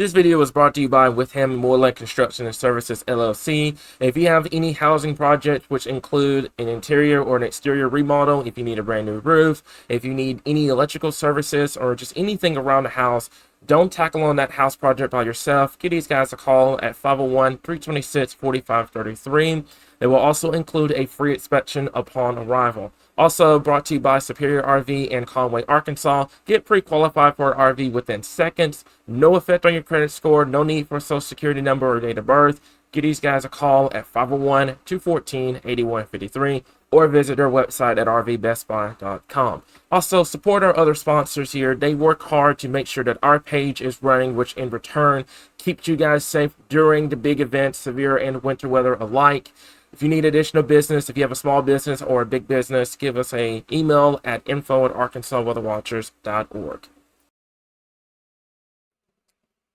This video was brought to you by With Him Moreland Construction and Services LLC. If you have any housing projects which include an interior or an exterior remodel, if you need a brand new roof, if you need any electrical services or just anything around the house, don't tackle on that house project by yourself. Give these guys a call at 501-326-4533. They will also include a free inspection upon arrival. Also brought to you by Superior RV in Conway, Arkansas. Get pre-qualified for an RV within seconds. No effect on your credit score. No need for a social security number or date of birth. Give these guys a call at 501-214-8153 or visit their website at rvbestbuy.com. Also, support our other sponsors here. They work hard to make sure that our page is running, which in return keeps you guys safe during the big events, severe and winter weather alike. If you need additional business, if you have a small business or a big business, give us an email at info@arkansasweatherwatchers.org.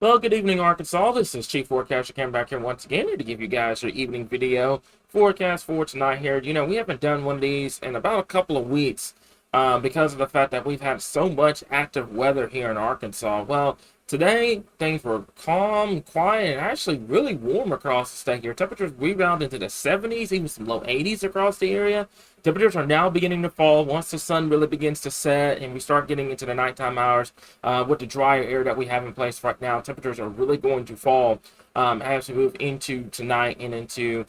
Well, good evening, Arkansas. This is Chief Forecaster Cam back here once again to give you guys your evening video forecast for tonight here. You know, we haven't done one of these in about a couple of weeks because of the fact that we've had so much active weather here in Arkansas. Well, today, things were calm, quiet, and actually really warm across the state here. Temperatures rebound into the 70s, even some low 80s across the area. Temperatures are now beginning to fall once the sun really begins to set and we start getting into the nighttime hours with the drier air that we have in place right now. Temperatures are really going to fall as we move into tonight and into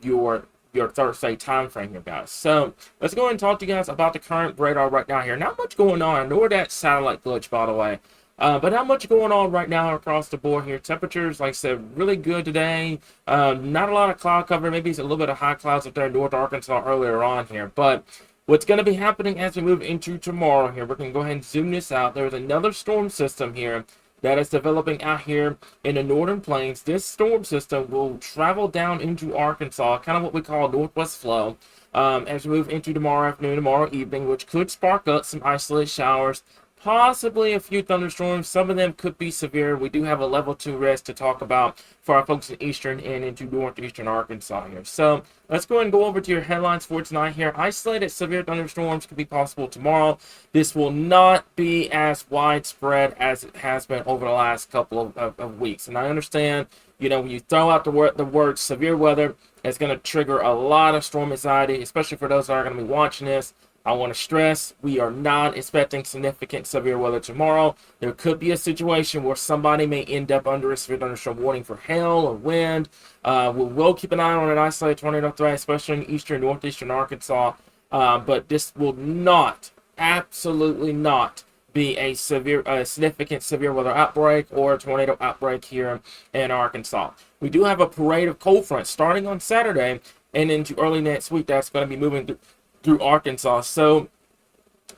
your Thursday time frame here, guys. So let's go ahead and talk to you guys about the current radar right now here. Not much going on. Nor that satellite glitch, by the way. But not much going on right now across the board here. Temperatures, like I said, really good today. Not a lot of cloud cover. Maybe it's a little bit of high clouds up there in North Arkansas earlier on here. But what's going to be happening as we move into tomorrow here, we're going to go ahead and zoom this out. There's another storm system here that is developing out here in the northern plains. This storm system will travel down into Arkansas, kind of what we call northwest flow, as we move into tomorrow afternoon, tomorrow evening, which could spark up some isolated showers, possibly a few thunderstorms. Some of them could be severe. We do have a level 2 risk to talk about for our folks in eastern and into northeastern Arkansas here. So let's go ahead and go over to your headlines for tonight here. Isolated severe thunderstorms could be possible tomorrow. This will not be as widespread as it has been over the last couple of weeks. And I understand, you know, when you throw out the word severe weather, it's going to trigger a lot of storm anxiety, especially for those that are going to be watching this. I want to stress, we are not expecting significant severe weather tomorrow. There could be a situation where somebody may end up under a severe thunderstorm warning for hail or wind. We will keep an eye on an isolated tornado threat, especially in eastern, northeastern Arkansas. But this will not, absolutely not, be a significant severe weather outbreak or a tornado outbreak here in Arkansas. We do have a parade of cold fronts starting on Saturday and into early next week. That's going to be moving through Arkansas. So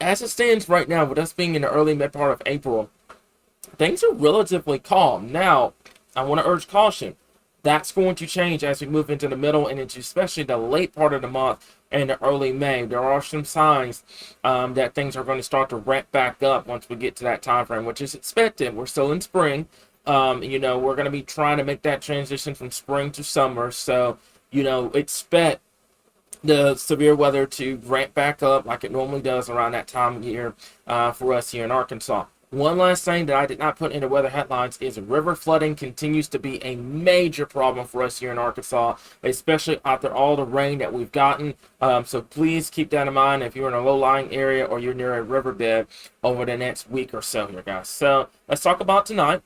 as it stands right now, with us being in the early mid part of April, things are relatively calm. Now, I want to urge caution. That's going to change as we move into the middle and into especially the late part of the month and the early May. There are some signs that things are going to start to ramp back up once we get to that time frame, which is expected. We're still in spring. You know, we're going to be trying to make that transition from spring to summer. So, you know, expect the severe weather to ramp back up like it normally does around that time of year for us here in Arkansas. One last thing that I did not put into weather headlines is river flooding continues to be a major problem for us here in Arkansas, especially after all the rain that we've gotten. So please keep that in mind if you're in a low-lying area or you're near a riverbed over the next week or so here, guys. So let's talk about tonight.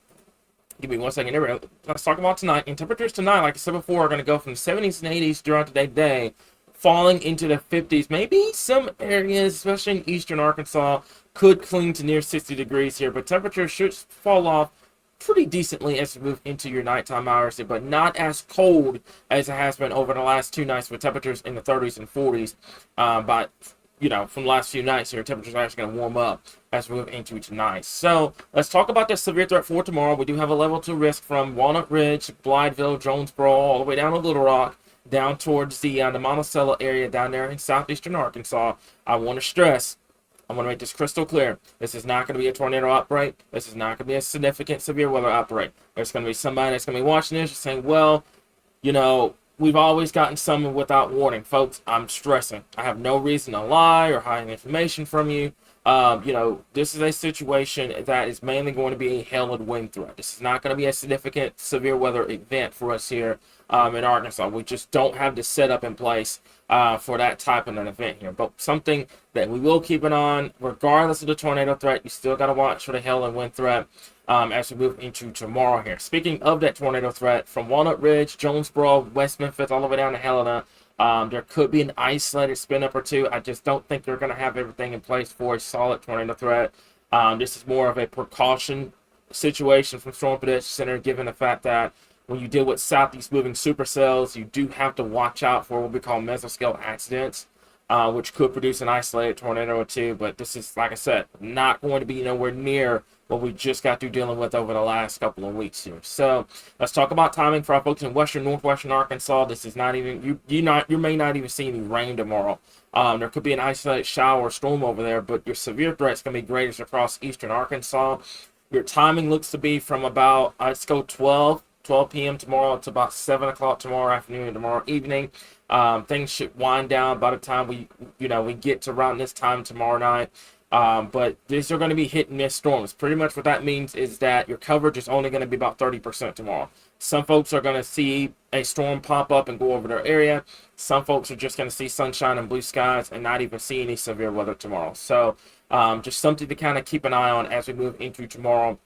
Give me one second. Let's talk about tonight. And temperatures tonight, like I said before, are going to go from 70s and 80s throughout the day, falling into the 50s. Maybe some areas, especially in eastern Arkansas, could cling to near 60 degrees here, but temperatures should fall off pretty decently as we move into your nighttime hours here, but not as cold as it has been over the last 2 nights with temperatures in the 30s and 40s. But, you know, from the last few nights here, temperatures are actually going to warm up as we move into tonight. So let's talk about the severe threat for tomorrow. We do have a level 2 risk from Walnut Ridge, Blytheville, Jonesboro, all the way down to Little Rock, down towards the Monticello area down there in southeastern Arkansas. I want to stress, I want to make this crystal clear. This is not going to be a tornado outbreak. This is not going to be a significant severe weather outbreak. There's going to be somebody that's going to be watching this and saying, well, you know, we've always gotten some without warning. Folks, I'm stressing. I have no reason to lie or hide information from you. This is a situation that is mainly going to be a hail and wind threat. This is not going to be a significant severe weather event for us here in Arkansas. We just don't have the setup in place for that type of an event here. But something that we will keep an eye on, regardless of the tornado threat, you still got to watch for the hail and wind threat as we move into tomorrow here. Speaking of that tornado threat, from Walnut Ridge, Jonesboro, West Memphis, all the way down to Helena, there could be an isolated spin up or two. I just don't think they're going to have everything in place for a solid tornado threat. This is more of a precaution situation from Storm Prediction Center, given the fact that when you deal with southeast moving supercells, you do have to watch out for what we call mesoscale accidents, which could produce an isolated tornado or two. But this is, like I said, not going to be nowhere near what we just got through dealing with over the last couple of weeks here. So let's talk about timing for our folks in western northwestern Arkansas. This is not even you may not even see any rain tomorrow. There could be an isolated shower or storm over there, but your severe threat's going to be greatest across eastern Arkansas. Your timing looks to be from about let's go 12 p.m. tomorrow to about 7 o'clock tomorrow afternoon and tomorrow evening. Things should wind down by the time we get to around this time tomorrow night. But these are going to be hit and miss storms. Pretty much what that means is that your coverage is only going to be about 30% tomorrow. Some folks are going to see a storm pop up and go over their area. Some folks are just going to see sunshine and blue skies and not even see any severe weather tomorrow. So just something to kind of keep an eye on as we move into tomorrow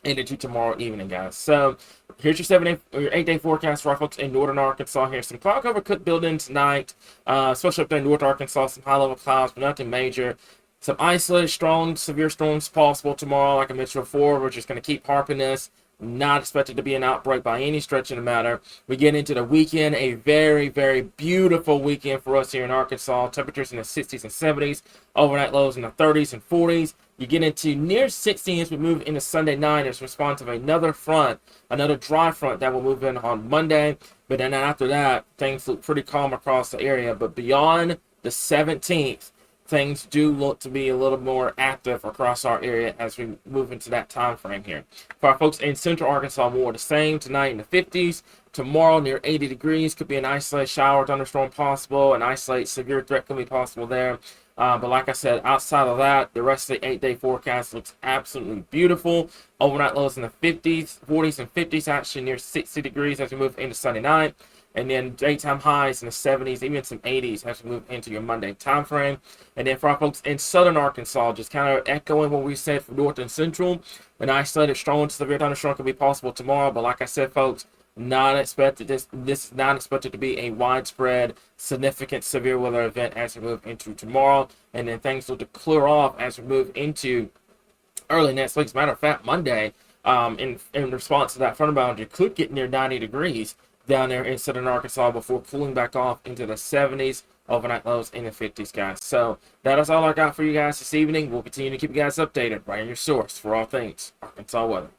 evening, guys. So here's your 8-day forecast for our folks in northern Arkansas here. Some cloud cover could build in tonight, especially up there in north Arkansas. Some high-level clouds, but nothing major. Some isolated, strong, severe storms possible tomorrow, like I mentioned before. We're just going to keep harping this. Not expected to be an outbreak by any stretch of the matter. We get into the weekend, a very, very beautiful weekend for us here in Arkansas. Temperatures in the 60s and 70s, overnight lows in the 30s and 40s. You get into near 60 as we move into Sunday night as a response of another front, another dry front that will move in on Monday. But then after that, things look pretty calm across the area. But beyond the 17th, things do look to be a little more active across our area as we move into that time frame here. For our folks in central Arkansas, more the same tonight in the 50s. Tomorrow near 80 degrees, could be an isolated shower, thunderstorm possible, an isolated severe threat could be possible there. But like I said, outside of that, the rest of the 8-day forecast looks absolutely beautiful. Overnight lows in the 50s, 40s, and 50s, actually near 60 degrees as we move into Sunday night. And then daytime highs in the 70s, even some 80s as we move into your Monday time frame. And then for our folks in southern Arkansas, just kind of echoing what we said for north and central, an isolated strong to severe thunderstorm could be possible tomorrow. But like I said, folks, not expected. This is not expected to be a widespread, significant severe weather event as we move into tomorrow. And then things will clear off as we move into early next week. As a matter of fact, Monday, in response to that front boundary, could get near 90 degrees down there in southern Arkansas before cooling back off into the 70s, overnight lows in the 50s, guys. So that is all I got for you guys this evening. We'll continue to keep you guys updated right on your source for all things Arkansas weather.